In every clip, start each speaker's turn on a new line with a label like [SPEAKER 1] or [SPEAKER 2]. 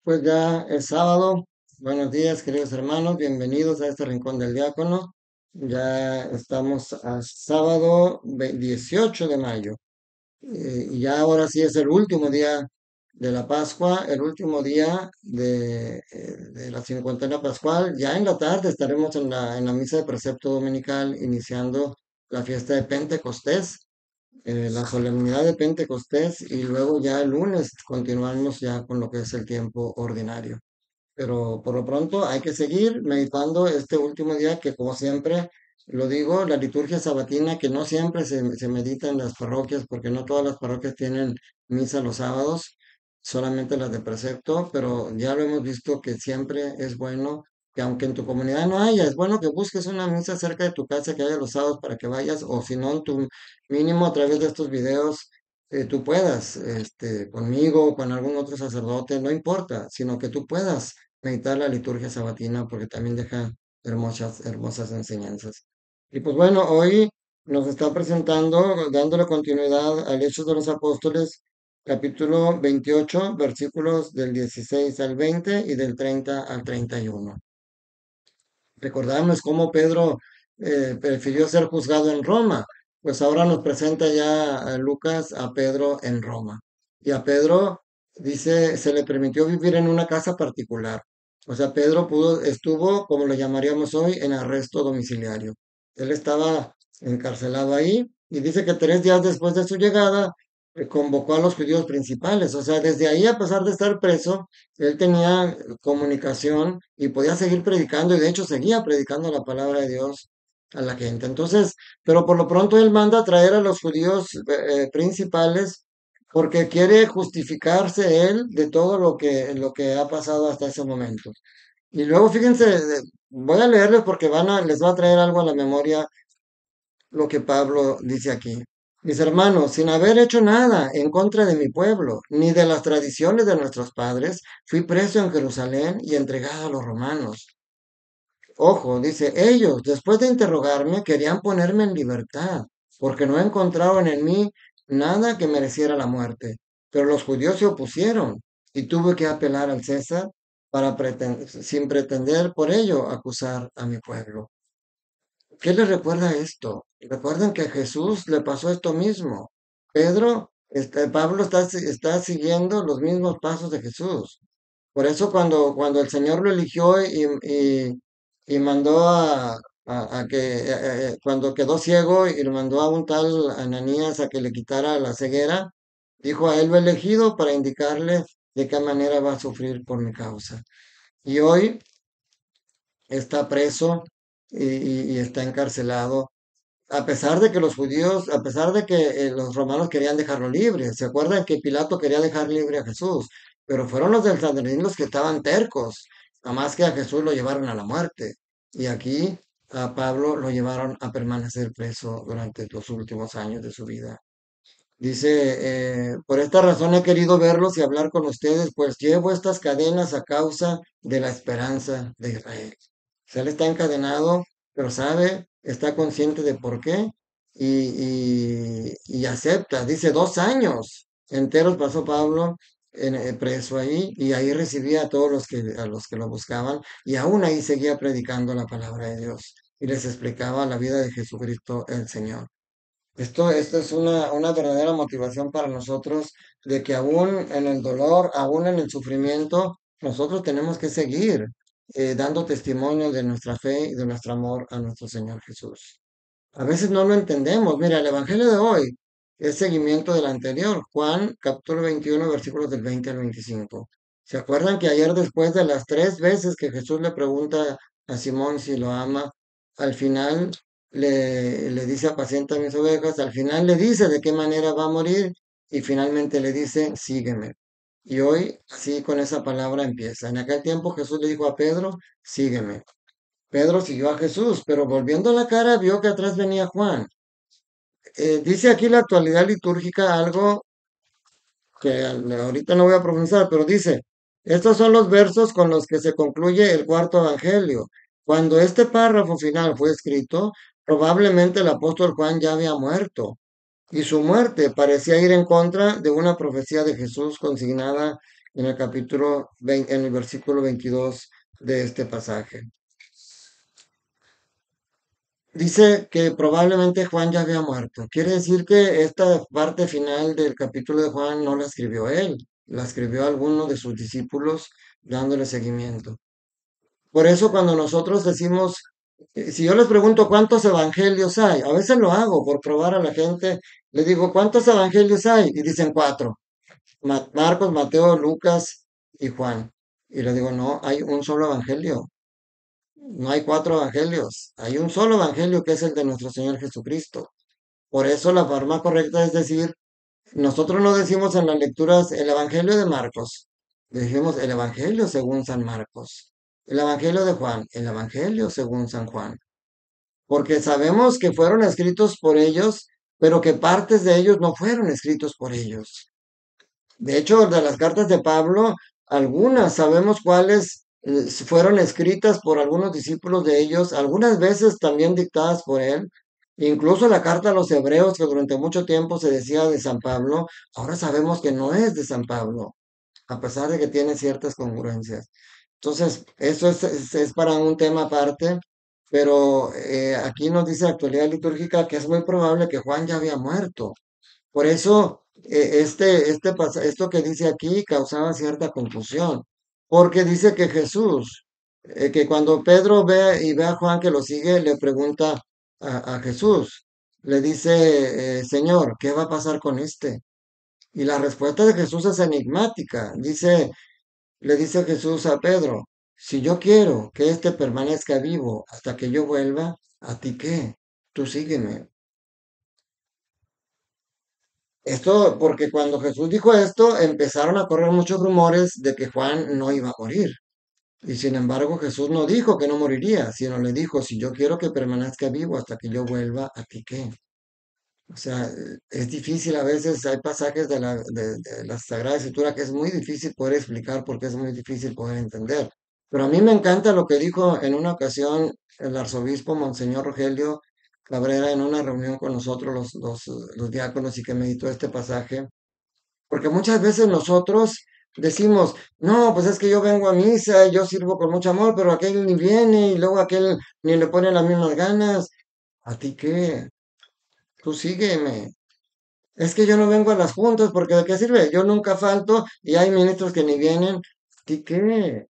[SPEAKER 1] Pues ya es sábado. Buenos días, queridos hermanos. Bienvenidos a este Rincón del Diácono. Ya estamos a sábado 18 de mayo. Y ya ahora sí es el último día de la Pascua, el último día de la cincuentena pascual. Ya en la tarde estaremos en la misa de precepto dominical iniciando la fiesta de Pentecostés, la solemnidad de Pentecostés, y luego ya el lunes continuamos ya con lo que es el tiempo ordinario. Pero por lo pronto hay que seguir meditando este último día que, como siempre lo digo, la liturgia sabatina, que no siempre se medita en las parroquias, porque no todas las parroquias tienen misa los sábados, solamente las de precepto, pero ya lo hemos visto que siempre es bueno que, aunque en tu comunidad no haya, es bueno que busques una misa cerca de tu casa que haya los sábados para que vayas, o si no, en tu mínimo a través de estos videos tú puedas, conmigo o con algún otro sacerdote, no importa, sino que tú puedas meditar la liturgia sabatina, porque también deja hermosas, hermosas enseñanzas. Y pues bueno, hoy nos está presentando, dándole continuidad al Hechos de los Apóstoles, capítulo 28, versículos del 16 al 20 y del 30 al 31. Recordarnos cómo Pedro prefirió ser juzgado en Roma. Pues ahora nos presenta ya a Lucas a Pedro en Roma. Y a Pedro, dice, se le permitió vivir en una casa particular. O sea, Pedro estuvo, como lo llamaríamos hoy, en arresto domiciliario. Él estaba encarcelado ahí, y dice que 3 días después de su llegada, convocó a los judíos principales. O sea, desde ahí, a pesar de estar preso, él tenía comunicación y podía seguir predicando, y de hecho seguía predicando la palabra de Dios a la gente. Entonces, pero por lo pronto él manda a traer a los judíos principales, porque quiere justificarse él de todo lo que ha pasado hasta ese momento. Y luego fíjense, voy a leerles porque les va a traer algo a la memoria lo que Pablo dice aquí. Mis hermanos, sin haber hecho nada en contra de mi pueblo, ni de las tradiciones de nuestros padres, fui preso en Jerusalén y entregado a los romanos. Ojo, dice, ellos, después de interrogarme, querían ponerme en libertad, porque no encontraron en mí nada que mereciera la muerte. Pero los judíos se opusieron y tuve que apelar al César sin pretender por ello acusar a mi pueblo. ¿Qué les recuerda esto? Recuerdan que a Jesús le pasó esto mismo. Pablo está siguiendo los mismos pasos de Jesús. Por eso cuando el Señor lo eligió y mandó cuando quedó ciego y lo mandó a un tal Ananías a que le quitara la ceguera, dijo: a él lo he elegido para indicarle de qué manera va a sufrir por mi causa. Y hoy está preso y está encarcelado, a pesar de que los judíos, a pesar de que los romanos querían dejarlo libre. ¿Se acuerdan que Pilato quería dejar libre a Jesús? Pero fueron los del Sanedrín los que estaban tercos, nada más que a Jesús lo llevaron a la muerte. Y aquí a Pablo lo llevaron a permanecer preso durante los últimos años de su vida. Dice, por esta razón he querido verlos y hablar con ustedes, pues llevo estas cadenas a causa de la esperanza de Israel. O sea, él está encadenado, pero sabe, está consciente de por qué y acepta. Dice, 2 años enteros pasó Pablo preso ahí, y ahí recibía a todos a los que lo buscaban, y aún ahí seguía predicando la palabra de Dios y les explicaba la vida de Jesucristo el Señor. Esto es una verdadera motivación para nosotros, de que aún en el dolor, aún en el sufrimiento, nosotros tenemos que seguir dando testimonio de nuestra fe y de nuestro amor a nuestro Señor Jesús. A veces no lo entendemos. Mira, el Evangelio de hoy es seguimiento del anterior, Juan capítulo 21, versículos del 20 al 25. ¿Se acuerdan que ayer, después de las 3 veces que Jesús le pregunta a Simón si lo ama, al final le dice: apacienta mis ovejas? Al final le dice de qué manera va a morir, y finalmente le dice: sígueme. Y hoy, así con esa palabra empieza. En aquel tiempo Jesús le dijo a Pedro: sígueme. Pedro siguió a Jesús, pero volviendo la cara vio que atrás venía Juan. Dice aquí la actualidad litúrgica algo que ahorita no voy a profundizar, pero dice: estos son los versos con los que se concluye el cuarto evangelio. Cuando este párrafo final fue escrito, probablemente el apóstol Juan ya había muerto, y su muerte parecía ir en contra de una profecía de Jesús consignada en el capítulo 20, en el versículo 22 de este pasaje. Dice que probablemente Juan ya había muerto. Quiere decir que esta parte final del capítulo de Juan no la escribió él, la escribió alguno de sus discípulos dándole seguimiento. Por eso cuando nosotros decimos, si yo les pregunto cuántos evangelios hay, a veces lo hago por probar a la gente, le digo, ¿cuántos evangelios hay? Y dicen cuatro, Marcos, Mateo, Lucas y Juan. Y le digo, no, hay un solo evangelio, no hay cuatro evangelios, hay un solo evangelio que es el de nuestro Señor Jesucristo. Por eso la forma correcta es decir, nosotros no decimos en las lecturas el Evangelio de Marcos, decimos el Evangelio según San Marcos, el Evangelio de Juan, el Evangelio según San Juan, porque sabemos que fueron escritos por ellos, pero que partes de ellos no fueron escritos por ellos. De hecho, de las cartas de Pablo, algunas sabemos cuáles fueron escritas por algunos discípulos de ellos, algunas veces también dictadas por él. Incluso la carta a los hebreos, que durante mucho tiempo se decía de San Pablo, ahora sabemos que no es de San Pablo, a pesar de que tiene ciertas congruencias. Entonces, eso es para un tema aparte, pero aquí nos dice actualidad litúrgica que es muy probable que Juan ya había muerto. Por eso, esto que dice aquí causaba cierta confusión, porque dice que Jesús, que cuando Pedro ve y ve a Juan que lo sigue, le pregunta a Jesús, le dice, Señor, ¿qué va a pasar con este? Y la respuesta de Jesús es enigmática. Le dice Jesús a Pedro, si yo quiero que éste permanezca vivo hasta que yo vuelva, ¿a ti qué? Tú sígueme. Esto porque cuando Jesús dijo esto, empezaron a correr muchos rumores de que Juan no iba a morir. Y sin embargo, Jesús no dijo que no moriría, sino le dijo, si yo quiero que permanezca vivo hasta que yo vuelva, ¿a ti qué? O sea, es difícil a veces, hay pasajes de la Sagrada Escritura que es muy difícil poder explicar porque es muy difícil poder entender. Pero a mí me encanta lo que dijo en una ocasión el arzobispo Monseñor Rogelio Cabrera en una reunión con nosotros los diáconos y que meditó este pasaje. Porque muchas veces nosotros decimos, no, pues es que yo vengo a misa y yo sirvo con mucho amor, pero aquel ni viene y luego aquel ni le pone las mismas ganas. ¿A ti qué? Tú sígueme. Es que yo no vengo a las juntas porque ¿de qué sirve? Yo nunca falto y hay ministros que ni vienen. ¿A ti qué?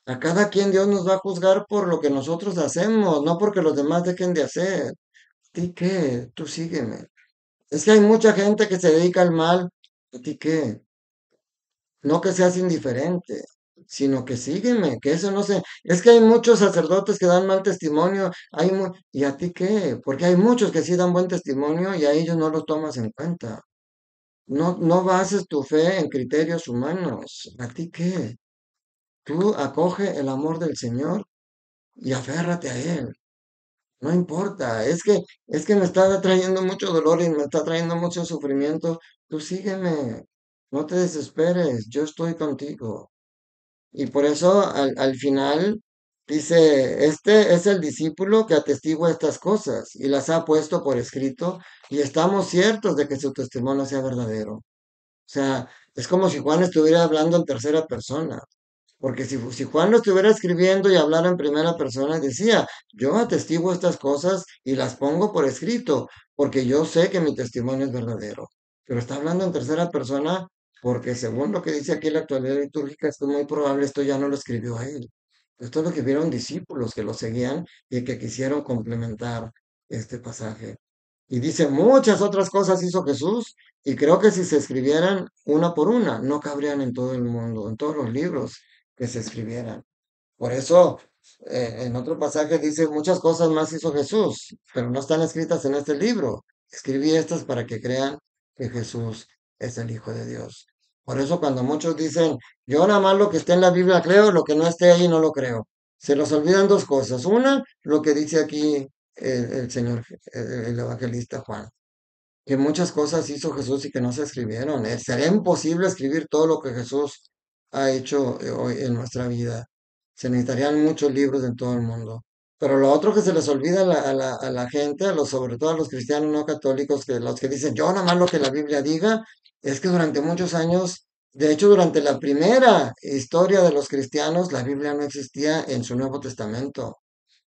[SPEAKER 1] A cada quien Dios nos va a juzgar por lo que nosotros hacemos, no porque los demás dejen de hacer. ¿A ti qué? Tú sígueme. Es que hay mucha gente que se dedica al mal. ¿A ti qué? No que seas indiferente, sino que sígueme, que eso no sé. Es que hay muchos sacerdotes que dan mal testimonio, ¿y a ti qué? Porque hay muchos que sí dan buen testimonio y a ellos no los tomas en cuenta. No, no bases tu fe en criterios humanos. ¿A ti qué? Tú acoge el amor del Señor y aférrate a Él. No importa, es que me está trayendo mucho dolor y me está trayendo mucho sufrimiento. Tú sígueme, no te desesperes, yo estoy contigo. Y por eso al final dice, este es el discípulo que atestigua estas cosas y las ha puesto por escrito y estamos ciertos de que su testimonio sea verdadero. O sea, es como si Juan estuviera hablando en tercera persona. Porque si Juan lo estuviera escribiendo y hablara en primera persona, decía, yo atestiguo estas cosas y las pongo por escrito, porque yo sé que mi testimonio es verdadero. Pero está hablando en tercera persona porque según lo que dice aquí la actualidad litúrgica, es muy probable esto ya no lo escribió a él. Esto es lo que vieron discípulos que lo seguían y que quisieron complementar este pasaje. Y dice, muchas otras cosas hizo Jesús y creo que si se escribieran una por una, no cabrían en todo el mundo, en todos los libros que se escribieran. Por eso, en otro pasaje dice, muchas cosas más hizo Jesús, pero no están escritas en este libro. Escribí estas para que crean que Jesús es el Hijo de Dios. Por eso cuando muchos dicen, yo nada más lo que esté en la Biblia creo, lo que no esté ahí no lo creo. Se nos olvidan dos cosas. Una, lo que dice aquí el Señor, el evangelista Juan, que muchas cosas hizo Jesús y que no se escribieron. Sería imposible escribir todo lo que Jesús ha hecho hoy en nuestra vida. Se necesitarían muchos libros en todo el mundo. Pero lo otro que se les olvida a la gente, sobre todo a los cristianos no católicos, que los que dicen, yo nada más lo que la Biblia diga, es que durante muchos años De hecho, durante la primera historia de los cristianos, la Biblia no existía en su Nuevo Testamento.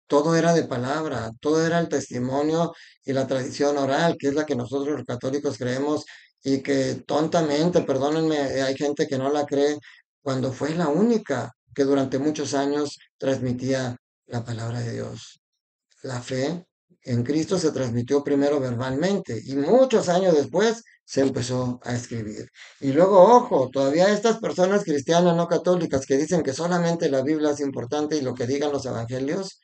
[SPEAKER 1] Todo era de palabra, todo era el testimonio y la tradición oral, que es la que nosotros los católicos creemos y que tontamente, perdónenme, hay gente que no la cree, cuando fue la única que durante muchos años transmitía la palabra de Dios. La fe en Cristo se transmitió primero verbalmente y muchos años después se empezó a escribir. Y luego, ojo, todavía estas personas cristianas no católicas que dicen que solamente la Biblia es importante y lo que digan los evangelios,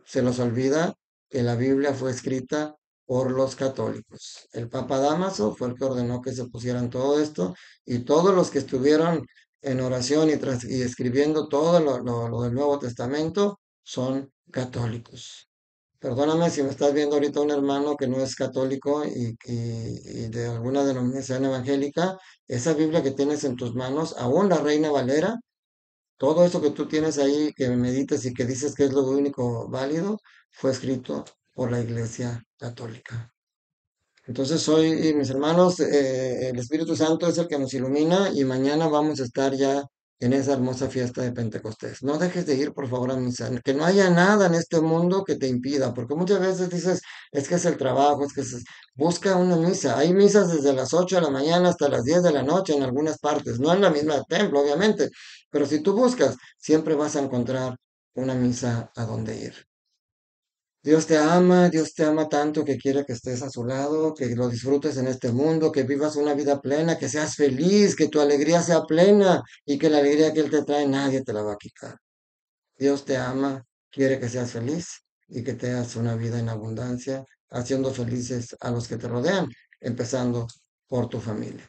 [SPEAKER 1] se nos olvida que la Biblia fue escrita por los católicos. El Papa Dámaso fue el que ordenó que se pusieran todo esto y todos los que estuvieron en oración y escribiendo todo lo del Nuevo Testamento son católicos. Perdóname si me estás viendo ahorita un hermano que no es católico y de alguna denominación evangélica, esa Biblia que tienes en tus manos, aún la Reina Valera, todo eso que tú tienes ahí, que meditas y que dices que es lo único válido, fue escrito por la Iglesia Católica. Entonces hoy, y mis hermanos, el Espíritu Santo es el que nos ilumina y mañana vamos a estar ya en esa hermosa fiesta de Pentecostés. No dejes de ir, por favor, a misa. Que no haya nada en este mundo que te impida, porque muchas veces dices, es que es el trabajo, es que es... Busca una misa. Hay misas desde las 8 de la mañana hasta las 10 de la noche en algunas partes. No en la misma templo, obviamente, pero si tú buscas, siempre vas a encontrar una misa a donde ir. Dios te ama tanto que quiere que estés a su lado, que lo disfrutes en este mundo, que vivas una vida plena, que seas feliz, que tu alegría sea plena y que la alegría que Él te trae nadie te la va a quitar. Dios te ama, quiere que seas feliz y que tengas una vida en abundancia, haciendo felices a los que te rodean, empezando por tu familia.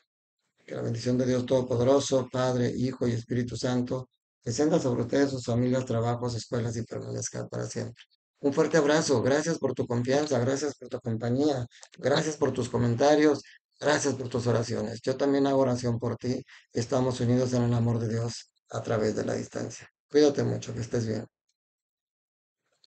[SPEAKER 1] Que la bendición de Dios Todopoderoso, Padre, Hijo y Espíritu Santo, descienda sobre ustedes, sus familias, trabajos, escuelas y permanezca para siempre. Un fuerte abrazo, gracias por tu confianza, gracias por tu compañía, gracias por tus comentarios, gracias por tus oraciones. Yo también hago oración por ti. Estamos unidos en el amor de Dios a través de la distancia. Cuídate mucho, que estés bien.